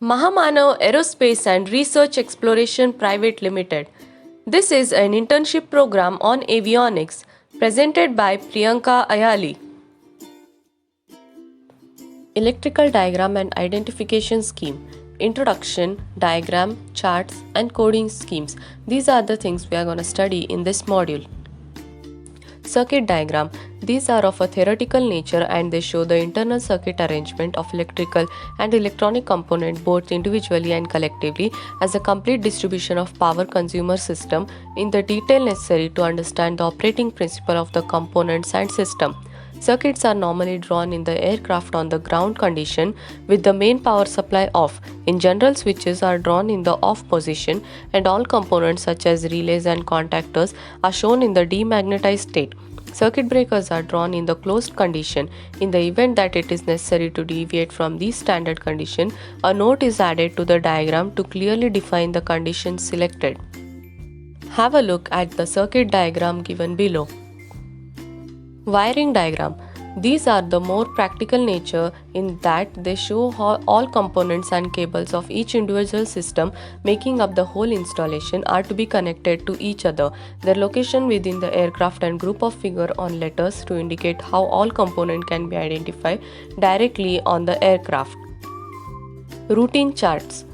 Mahamano Aerospace and Research Exploration Private Limited. This is an internship program on avionics presented by Priyanka Ayali. Electrical Diagram and Identification Scheme. Introduction, diagram, charts and coding schemes. These are the things we are going to study in this module. Circuit diagram. These are of a theoretical nature and they show the internal circuit arrangement of electrical and electronic components both individually and collectively as a complete distribution of power consumer system in the detail necessary to understand the operating principle of the components and system. Circuits are normally drawn in the aircraft on the ground condition with the main power supply off. In general, switches are drawn in the off position and all components such as relays and contactors are shown in the demagnetized state. Circuit breakers are drawn in the closed condition. In the event that it is necessary to deviate from these standard condition, a note is added to the diagram to clearly define the conditions selected. Have a look at the circuit diagram given below. Wiring diagram. These are the more practical nature in that they show how all components and cables of each individual system making up the whole installation are to be connected to each other, their location within the aircraft and group of figure on letters to indicate how all component can be identified directly on the aircraft. Routine charts.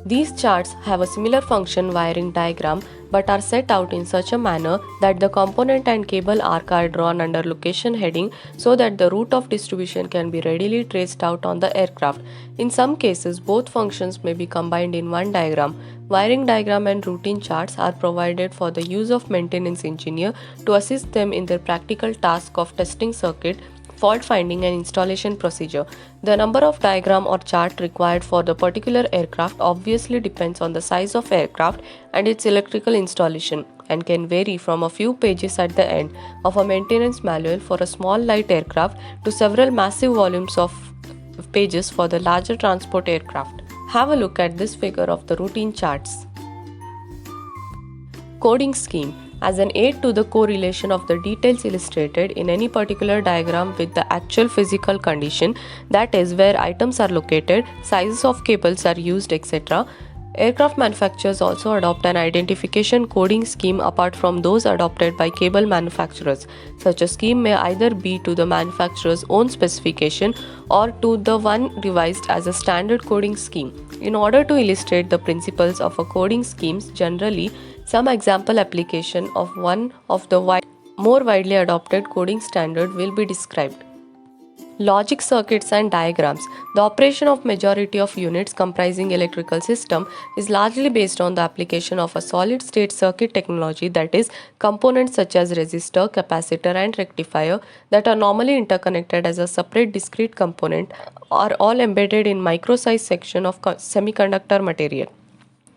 These charts have a similar function wiring diagram but are set out in such a manner that the component and cable arc are drawn under location heading so that the route of distribution can be readily traced out on the aircraft. In some cases, both functions may be combined in one diagram. Wiring diagram and routine charts are provided for the use of maintenance engineer to assist them in their practical task of testing circuit, fault finding and installation procedure. The number of diagram or chart required for the particular aircraft obviously depends on the size of aircraft and its electrical installation and can vary from a few pages at the end of a maintenance manual for a small light aircraft to several massive volumes of pages for the larger transport aircraft. Have a look at this figure of the routine charts. Coding scheme. As an aid to the correlation of the details illustrated in any particular diagram with the actual physical condition, that is, where items are located, sizes of cables are used, etc., aircraft manufacturers also adopt an identification coding scheme apart from those adopted by cable manufacturers. Such a scheme may either be to the manufacturer's own specification or to the one revised as a standard coding scheme. In order to illustrate the principles of a coding schemes, generally, some example application of one of the more widely adopted coding standard will be described. Logic circuits and diagrams. The operation of majority of units comprising electrical system is largely based on the application of a solid-state circuit technology, that is, components such as resistor, capacitor and rectifier that are normally interconnected as a separate discrete component are all embedded in micro-sized section of semiconductor material.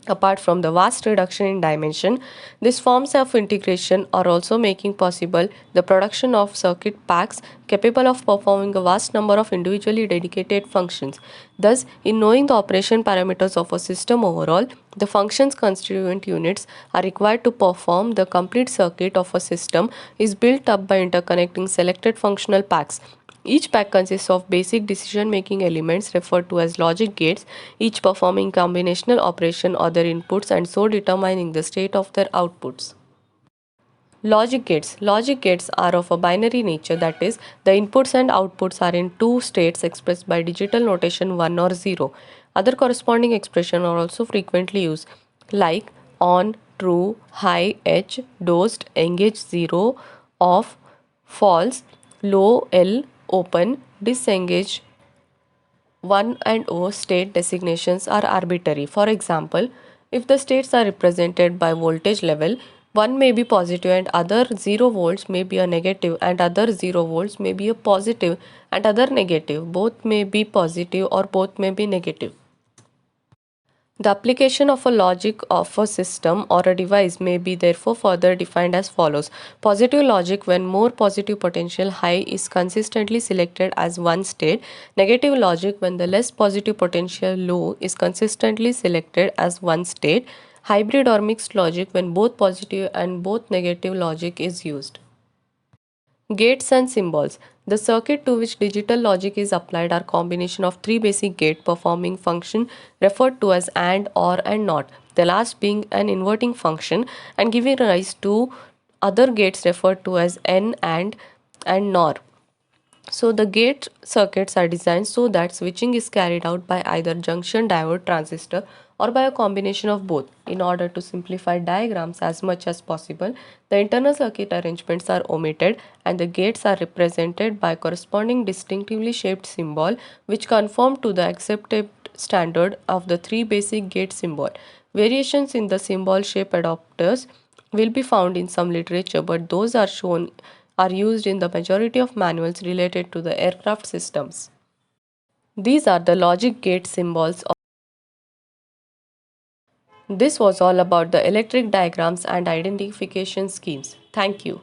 Apart from the vast reduction in dimension, these forms of integration are also making possible the production of circuit packs capable of performing a vast number of individually dedicated functions. Thus, in knowing the operation parameters of a system overall, the functions constituent units are required to perform the complete circuit of a system is built up by interconnecting selected functional packs. Each pack consists of basic decision-making elements referred to as logic gates, each performing combinational operation or their inputs and so determining the state of their outputs. Logic gates. Logic gates are of a binary nature, that is, the inputs and outputs are in two states expressed by digital notation 1 or 0. Other corresponding expressions are also frequently used, like on, true, high, edge, dosed, engage 0, off, false, low, L, open, disengage. 1 and O state designations are arbitrary. For example, if the states are represented by voltage level, one may be positive and other 0 volts may be a negative and other 0 volts may be a positive and other negative. Both may be positive or both may be negative. The application of a logic of a system or a device may be therefore further defined as follows. Positive logic when more positive potential high is consistently selected as one state. Negative logic when the less positive potential low is consistently selected as one state. Hybrid or mixed logic when both positive and both negative logic is used. Gates and symbols. The circuit to which digital logic is applied are combination of three basic gate performing function referred to as AND, OR and NOT. The last being an inverting function and giving rise to other gates referred to as N and NOR. So the gate circuits are designed so that switching is carried out by either junction diode transistor or by a combination of both. In order to simplify diagrams as much as possible, the internal circuit arrangements are omitted and the gates are represented by corresponding distinctively shaped symbol which conform to the accepted standard of the three basic gate symbol. Variations in the symbol shape adapters will be found in some literature, but those are used in the majority of manuals related to the aircraft systems. These are the logic gate symbols. This was all about the electric diagrams and identification schemes. Thank you.